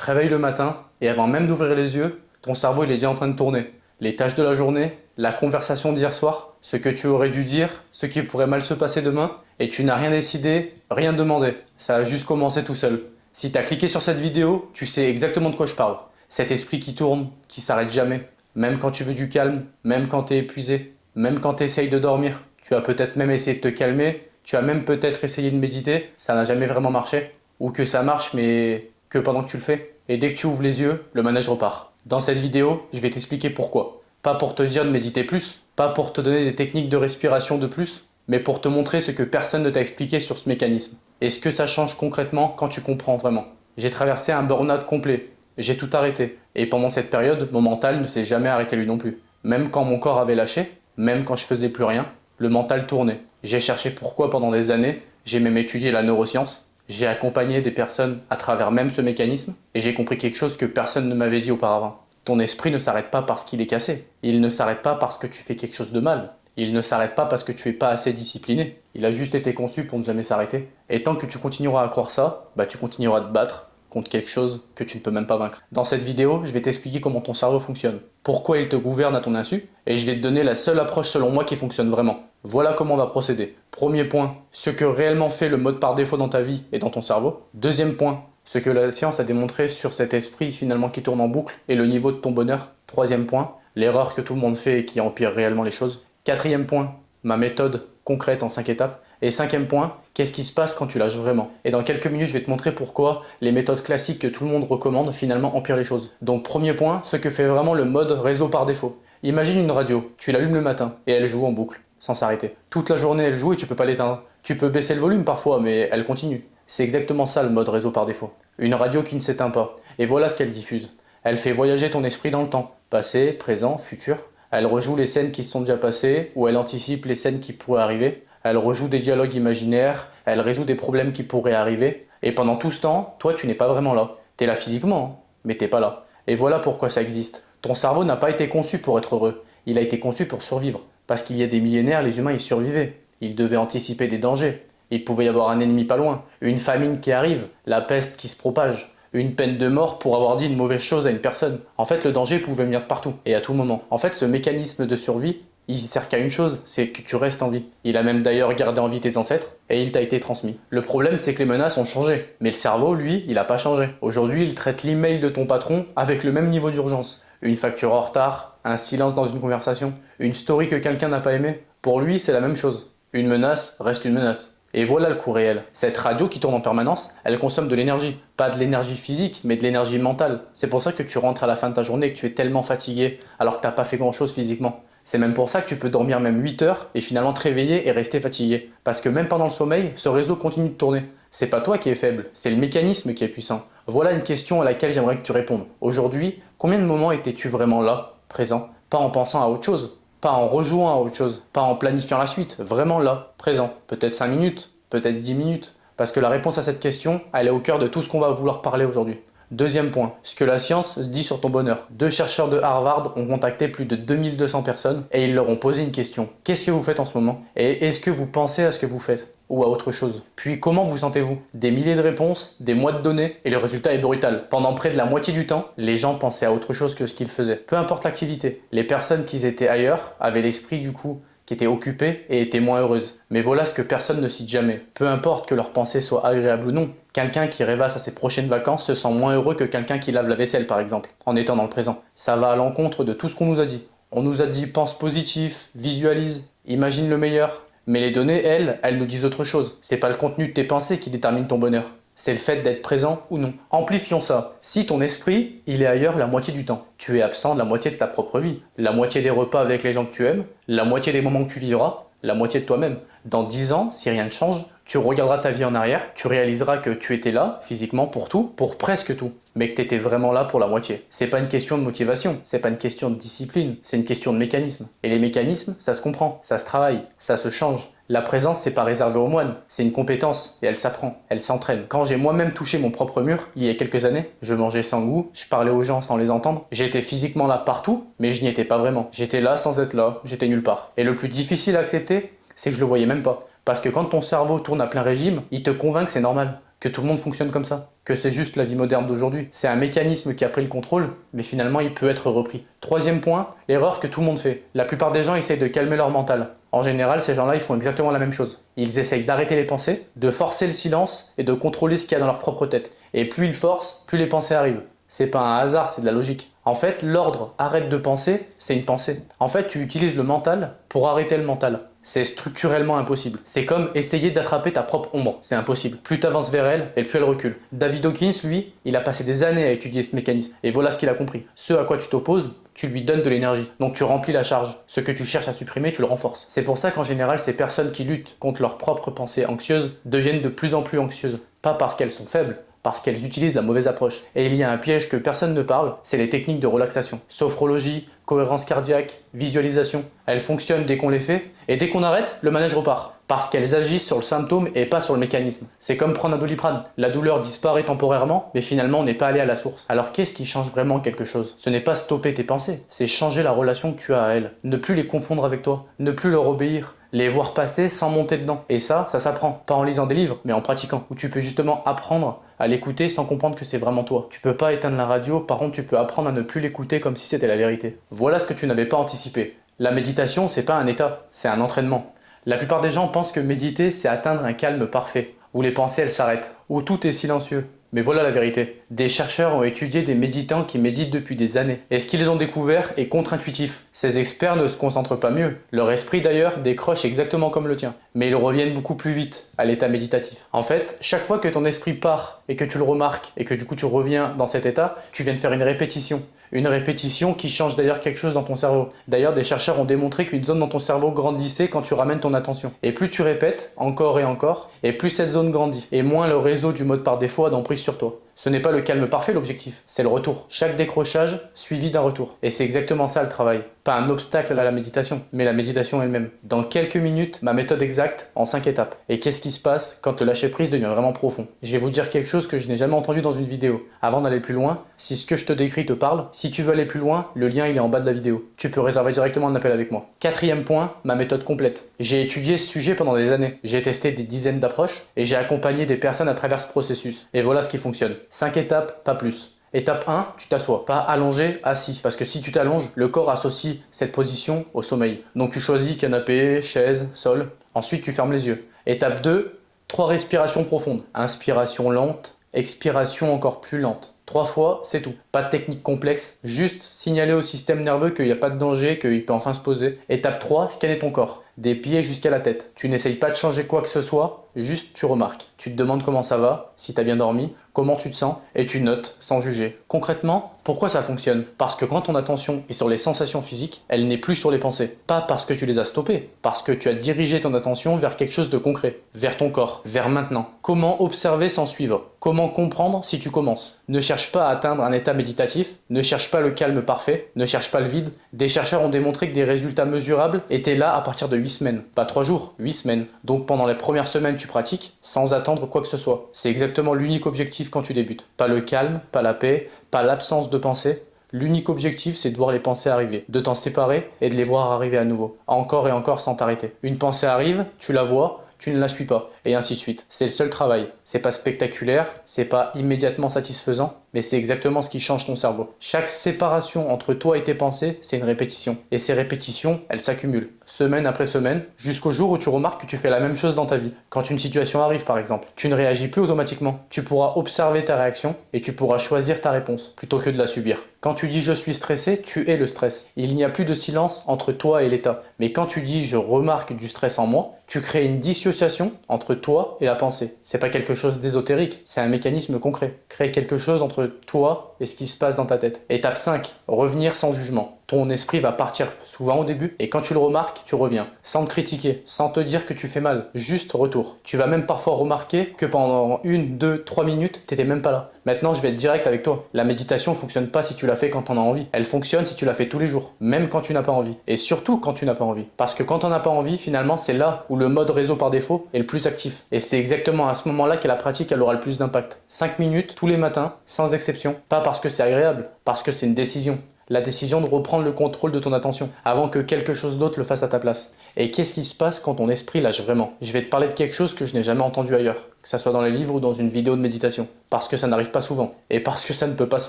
te réveilles le matin et avant même d'ouvrir les yeux, ton cerveau il est déjà en train de tourner. Les tâches de la journée, la conversation d'hier soir, ce que tu aurais dû dire, ce qui pourrait mal se passer demain, et tu n'as rien décidé, rien demandé. Ça a juste commencé tout seul. Si tu as cliqué sur cette vidéo, tu sais exactement de quoi je parle. Cet esprit qui tourne, qui s'arrête jamais. Même quand tu veux du calme, même quand tu es épuisé, même quand tu essayes de dormir. Tu as peut-être même essayé de te calmer, tu as même peut-être essayé de méditer, ça n'a jamais vraiment marché. Ou que ça marche mais que pendant que tu le fais. Et dès que tu ouvres les yeux, le manège repart. Dans cette vidéo, je vais t'expliquer pourquoi. Pas pour te dire de méditer plus, pas pour te donner des techniques de respiration de plus, mais pour te montrer ce que personne ne t'a expliqué sur ce mécanisme. Et ce que ça change concrètement quand tu comprends vraiment. J'ai traversé un burn-out complet. J'ai tout arrêté. Et pendant cette période, mon mental ne s'est jamais arrêté lui non plus. Même quand mon corps avait lâché, même quand je faisais plus rien, le mental tournait. J'ai cherché pourquoi pendant des années, j'ai même étudié la neuroscience. J'ai accompagné des personnes à travers même ce mécanisme et j'ai compris quelque chose que personne ne m'avait dit auparavant. Ton esprit ne s'arrête pas parce qu'il est cassé. Il ne s'arrête pas parce que tu fais quelque chose de mal. Il ne s'arrête pas parce que tu es pas assez discipliné. Il a juste été conçu pour ne jamais s'arrêter. Et tant que tu continueras à croire ça, tu continueras à te battre contre quelque chose que tu ne peux même pas vaincre. Dans cette vidéo, je vais t'expliquer comment ton cerveau fonctionne, pourquoi il te gouverne à ton insu, et je vais te donner la seule approche selon moi qui fonctionne vraiment. Voilà comment on va procéder. Premier point, ce que réellement fait le mode par défaut dans ta vie et dans ton cerveau. Deuxième point, ce que la science a démontré sur cet esprit finalement qui tourne en boucle et le niveau de ton bonheur. Troisième point, l'erreur que tout le monde fait et qui empire réellement les choses. Quatrième point, ma méthode concrète en 5 étapes. Et cinquième point, qu'est-ce qui se passe quand tu lâches vraiment? Et dans quelques minutes, je vais te montrer pourquoi les méthodes classiques que tout le monde recommande finalement empirent les choses. Donc premier point, ce que fait vraiment le mode réseau par défaut. Imagine une radio, tu l'allumes le matin et elle joue en boucle, sans s'arrêter. Toute la journée elle joue et tu peux pas l'éteindre. Tu peux baisser le volume parfois, mais elle continue. C'est exactement ça le mode réseau par défaut. Une radio qui ne s'éteint pas. Et voilà ce qu'elle diffuse. Elle fait voyager ton esprit dans le temps. Passé, présent, futur. Elle rejoue les scènes qui se sont déjà passées ou elle anticipe les scènes qui pourraient arriver. Elle rejoue des dialogues imaginaires, elle résout des problèmes qui pourraient arriver. Et pendant tout ce temps, toi tu n'es pas vraiment là. T'es là physiquement, hein, mais t'es pas là. Et voilà pourquoi ça existe. Ton cerveau n'a pas été conçu pour être heureux. Il a été conçu pour survivre. Parce qu'il y a des millénaires, les humains ils survivaient. Ils devaient anticiper des dangers. Il pouvait y avoir un ennemi pas loin, une famine qui arrive, la peste qui se propage, une peine de mort pour avoir dit une mauvaise chose à une personne. En fait, le danger pouvait venir de partout et à tout moment. En fait, ce mécanisme de survie, il sert qu'à une chose, c'est que tu restes en vie. Il a même d'ailleurs gardé en vie tes ancêtres et il t'a été transmis. Le problème, c'est que les menaces ont changé. Mais le cerveau, lui, il n'a pas changé. Aujourd'hui, il traite l'email de ton patron avec le même niveau d'urgence. Une facture en retard, un silence dans une conversation, une story que quelqu'un n'a pas aimée. Pour lui, c'est la même chose. Une menace reste une menace. Et voilà le coup réel. Cette radio qui tourne en permanence, elle consomme de l'énergie. Pas de l'énergie physique, mais de l'énergie mentale. C'est pour ça que tu rentres à la fin de ta journée et que tu es tellement fatigué alors que tu n'as pas fait grand chose physiquement. C'est même pour ça que tu peux dormir même 8 heures et finalement te réveiller et rester fatigué. Parce que même pendant le sommeil, ce réseau continue de tourner. C'est pas toi qui es faible, c'est le mécanisme qui est puissant. Voilà une question à laquelle j'aimerais que tu répondes. Aujourd'hui, combien de moments étais-tu vraiment là, présent? Pas en pensant à autre chose, pas en rejouant à autre chose, pas en planifiant la suite, vraiment là, présent. Peut-être 5 minutes, peut-être 10 minutes. Parce que la réponse à cette question, elle est au cœur de tout ce qu'on va vouloir parler aujourd'hui. Deuxième point, ce que la science dit sur ton bonheur. 2 chercheurs de Harvard ont contacté plus de 2200 personnes et ils leur ont posé une question. Qu'est-ce que vous faites en ce moment? Et est-ce que vous pensez à ce que vous faites? Ou à autre chose? Puis comment vous sentez-vous? Des milliers de réponses, des mois de données, et le résultat est brutal. Pendant près de la moitié du temps, les gens pensaient à autre chose que ce qu'ils faisaient. Peu importe l'activité. Les personnes qui étaient ailleurs avaient l'esprit du coup qui étaient occupées et étaient moins heureuses. Mais voilà ce que personne ne cite jamais. Peu importe que leurs pensées soient agréables ou non, quelqu'un qui rêvasse à ses prochaines vacances se sent moins heureux que quelqu'un qui lave la vaisselle par exemple, en étant dans le présent. Ça va à l'encontre de tout ce qu'on nous a dit. On nous a dit pense positif, visualise, imagine le meilleur. Mais les données, elles nous disent autre chose. C'est pas le contenu de tes pensées qui détermine ton bonheur. C'est le fait d'être présent ou non. Amplifions ça. Si ton esprit, il est ailleurs la moitié du temps, tu es absent de la moitié de ta propre vie, la moitié des repas avec les gens que tu aimes, la moitié des moments que tu vivras, la moitié de toi-même. Dans 10 ans, si rien ne change, tu regarderas ta vie en arrière, tu réaliseras que tu étais là, physiquement, pour tout, pour presque tout, mais que tu étais vraiment là pour la moitié. C'est pas une question de motivation, c'est pas une question de discipline, c'est une question de mécanisme. Et les mécanismes, ça se comprend, ça se travaille, ça se change. La présence, c'est pas réservé aux moines, c'est une compétence et elle s'apprend, elle s'entraîne. Quand j'ai moi-même touché mon propre mur, il y a quelques années, je mangeais sans goût, je parlais aux gens sans les entendre, j'étais physiquement là partout, mais je n'y étais pas vraiment. J'étais là sans être là, j'étais nulle part. Et le plus difficile à accepter, c'est que je le voyais même pas. Parce que quand ton cerveau tourne à plein régime, il te convainc que c'est normal, que tout le monde fonctionne comme ça, que c'est juste la vie moderne d'aujourd'hui. C'est un mécanisme qui a pris le contrôle, mais finalement il peut être repris. Troisième point, l'erreur que tout le monde fait. La plupart des gens essayent de calmer leur mental. En général, ces gens-là, ils font exactement la même chose. Ils essayent d'arrêter les pensées, de forcer le silence et de contrôler ce qu'il y a dans leur propre tête. Et plus ils forcent, plus les pensées arrivent. C'est pas un hasard, c'est de la logique. En fait, l'ordre « arrête de penser », c'est une pensée. En fait, tu utilises le mental pour arrêter le mental. C'est structurellement impossible. C'est comme essayer d'attraper ta propre ombre. C'est impossible. Plus tu avances vers elle, et plus elle recule. David Hawkins, lui, il a passé des années à étudier ce mécanisme. Et voilà ce qu'il a compris. Ce à quoi tu t'opposes, tu lui donnes de l'énergie. Donc tu remplis la charge. Ce que tu cherches à supprimer, tu le renforces. C'est pour ça qu'en général, ces personnes qui luttent contre leurs propres pensées anxieuses deviennent de plus en plus anxieuses. Pas parce qu'elles sont faibles, parce qu'elles utilisent la mauvaise approche. Et il y a un piège que personne ne parle, c'est les techniques de relaxation. Sophrologie, cohérence cardiaque, visualisation. Elles fonctionnent dès qu'on les fait, et dès qu'on arrête, le manège repart. Parce qu'elles agissent sur le symptôme et pas sur le mécanisme. C'est comme prendre un Doliprane. La douleur disparaît temporairement, mais finalement on n'est pas allé à la source. Alors qu'est-ce qui change vraiment quelque chose? Ce n'est pas stopper tes pensées, c'est changer la relation que tu as à elles. Ne plus les confondre avec toi, ne plus leur obéir, les voir passer sans monter dedans. Et ça s'apprend. Pas en lisant des livres, mais en pratiquant. Où tu peux justement apprendre à l'écouter sans comprendre que c'est vraiment toi. Tu peux pas éteindre la radio, par contre tu peux apprendre à ne plus l'écouter comme si c'était la vérité. Voilà ce que tu n'avais pas anticipé. La méditation, c'est pas un état, c'est un entraînement. La plupart des gens pensent que méditer, c'est atteindre un calme parfait, où les pensées elles s'arrêtent, où tout est silencieux. Mais voilà la vérité. Des chercheurs ont étudié des méditants qui méditent depuis des années. Et ce qu'ils ont découvert est contre-intuitif. Ces experts ne se concentrent pas mieux. Leur esprit d'ailleurs décroche exactement comme le tien. Mais ils reviennent beaucoup plus vite à l'état méditatif. En fait, chaque fois que ton esprit part et que tu le remarques et que du coup tu reviens dans cet état, tu viens de faire une répétition. Une répétition qui change d'ailleurs quelque chose dans ton cerveau. D'ailleurs, des chercheurs ont démontré qu'une zone dans ton cerveau grandissait quand tu ramènes ton attention. Et plus tu répètes, encore et encore, et plus cette zone grandit. Et moins le réseau du mode par défaut a d'emprise sur toi. Ce n'est pas le calme parfait l'objectif, c'est le retour. Chaque décrochage suivi d'un retour. Et c'est exactement ça le travail. Pas un obstacle à la méditation, mais la méditation elle-même. Dans quelques minutes, ma méthode exacte en 5 étapes. Et qu'est-ce qui se passe quand le lâcher prise devient vraiment profond? Je vais vous dire quelque chose que je n'ai jamais entendu dans une vidéo. Avant d'aller plus loin, si ce que je te décris te parle, si tu veux aller plus loin, le lien il est en bas de la vidéo. Tu peux réserver directement un appel avec moi. Quatrième point, ma méthode complète. J'ai étudié ce sujet pendant des années. J'ai testé des dizaines d'approches et j'ai accompagné des personnes à travers ce processus. Et voilà ce qui fonctionne. 5 étapes, pas plus. Étape 1, tu t'assois. Pas allongé, assis. Parce que si tu t'allonges, le corps associe cette position au sommeil. Donc tu choisis canapé, chaise, sol. Ensuite, tu fermes les yeux. Étape 2, 3 respirations profondes. Inspiration lente, expiration encore plus lente. 3 fois, c'est tout. Pas de technique complexe, juste signaler au système nerveux qu'il n'y a pas de danger, qu'il peut enfin se poser. Étape 3, scanner ton corps. Des pieds jusqu'à la tête. Tu n'essayes pas de changer quoi que ce soit, juste tu remarques. Tu te demandes comment ça va, si tu as bien dormi, comment tu te sens, et tu notes sans juger. Concrètement, pourquoi ça fonctionne? Parce que quand ton attention est sur les sensations physiques, elle n'est plus sur les pensées. Pas parce que tu les as stoppées, parce que tu as dirigé ton attention vers quelque chose de concret, vers ton corps, vers maintenant. Comment observer sans suivre? Comment comprendre si tu commences? Ne cherche pas à atteindre un état méditatif, ne cherche pas le calme parfait, ne cherche pas le vide. Des chercheurs ont démontré que des résultats mesurables étaient là à partir de 8 semaines. Pas 3 jours, 8 semaines. Donc pendant les premières semaines, tu pratiques sans attendre quoi que ce soit. C'est exactement l'unique objectif quand tu débutes. Pas le calme, pas la paix, pas l'absence de pensée. L'unique objectif, c'est de voir les pensées arriver, de t'en séparer et de les voir arriver à nouveau. Encore et encore sans t'arrêter. Une pensée arrive, tu la vois, tu ne la suis pas, et ainsi de suite. C'est le seul travail. C'est pas spectaculaire, c'est pas immédiatement satisfaisant, mais c'est exactement ce qui change ton cerveau. Chaque séparation entre toi et tes pensées, c'est une répétition. Et ces répétitions, elles s'accumulent, semaine après semaine, jusqu'au jour où tu remarques que tu fais la même chose dans ta vie. Quand une situation arrive par exemple, tu ne réagis plus automatiquement. Tu pourras observer ta réaction et tu pourras choisir ta réponse, plutôt que de la subir. Quand tu dis je suis stressé, tu es le stress. Il n'y a plus de silence entre toi et l'état. Mais quand tu dis je remarque du stress en moi, tu crées une dissociation entre toi et la pensée. C'est pas quelque chose d'ésotérique, c'est un mécanisme concret. Créer quelque chose entre toi et ce qui se passe dans ta tête. Étape 5, revenir sans jugement. Ton esprit va partir souvent au début et quand tu le remarques, tu reviens. Sans te critiquer, sans te dire que tu fais mal, juste retour. Tu vas même parfois remarquer que pendant 1, 2, 3 minutes, t'étais même pas là. Maintenant, je vais être direct avec toi. La méditation fonctionne pas si tu la fais quand t'en as envie. Elle fonctionne si tu la fais tous les jours, même quand tu n'as pas envie. Et surtout quand tu n'as pas envie. Parce que quand t'en as pas envie, finalement, c'est là où le mode réseau par défaut est le plus actif. Et c'est exactement à ce moment-là que la pratique, elle aura le plus d'impact. 5 minutes tous les matins, sans exception. Pas parce que c'est agréable, parce que c'est une décision. La décision de reprendre le contrôle de ton attention avant que quelque chose d'autre le fasse à ta place. Et qu'est-ce qui se passe quand ton esprit lâche vraiment? Je vais te parler de quelque chose que je n'ai jamais entendu ailleurs. que ça soit dans les livres ou dans une vidéo de méditation. Parce que ça n'arrive pas souvent, et parce que ça ne peut pas se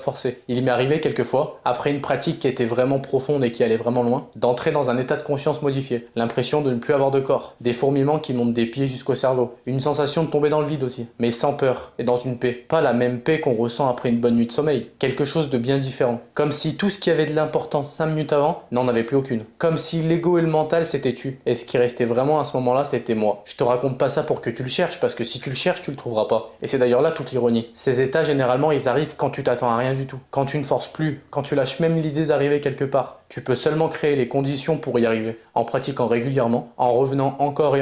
forcer. Il m'est arrivé quelquefois, après une pratique qui était vraiment profonde et qui allait vraiment loin, d'entrer dans un état de conscience modifié, l'impression de ne plus avoir de corps, des fourmillements qui montent des pieds jusqu'au cerveau, une sensation de tomber dans le vide aussi, mais sans peur et dans une paix. Pas la même paix qu'on ressent après une bonne nuit de sommeil, quelque chose de bien différent. Comme si tout ce qui avait de l'importance 5 minutes avant n'en avait plus aucune. Comme si l'ego et le mental s'étaient tus, et ce qui restait vraiment à ce moment-là, c'était moi. Je te raconte pas ça pour que tu le cherches, parce que si tu le cherches, tu le trouveras pas. Et c'est d'ailleurs là toute l'ironie. Ces états, généralement, ils arrivent quand tu t'attends à rien du tout, quand tu ne forces plus, quand tu lâches même l'idée d'arriver quelque part. Tu peux seulement créer les conditions pour y arriver, en pratiquant régulièrement, en revenant encore,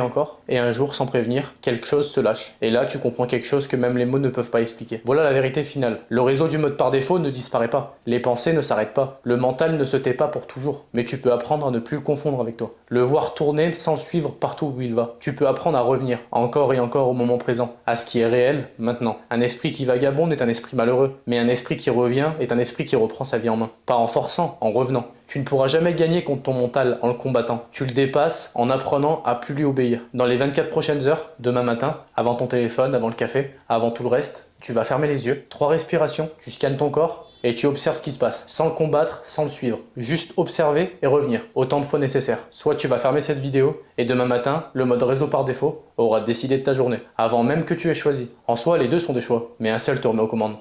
et un jour, sans prévenir, quelque chose se lâche. Et là, tu comprends quelque chose que même les mots ne peuvent pas expliquer. Voilà la vérité finale. Le réseau du mode par défaut ne disparaît pas. Les pensées ne s'arrêtent pas. Le mental ne se tait pas pour toujours. Mais tu peux apprendre à ne plus le confondre avec toi. Le voir tourner sans le suivre partout où il va. Tu peux apprendre à revenir, encore et encore au moment présent, à ce qui est réel, maintenant. Un esprit qui vagabonde est un esprit malheureux. Mais un esprit qui revient est un esprit qui reprend sa vie en main. Pas en forçant, en revenant. Tu ne pourras jamais gagner contre ton mental en le combattant. Tu le dépasses en apprenant à plus lui obéir. Dans les 24 prochaines heures, demain matin, avant ton téléphone, avant le café, avant tout le reste, tu vas fermer les yeux, 3 respirations, tu scannes ton corps et tu observes ce qui se passe, sans le combattre, sans le suivre. Juste observer et revenir, autant de fois nécessaire. Soit tu vas fermer cette vidéo et demain matin, le mode réseau par défaut aura décidé de ta journée, avant même que tu aies choisi. En soi, les deux sont des choix, mais un seul te remet aux commandes.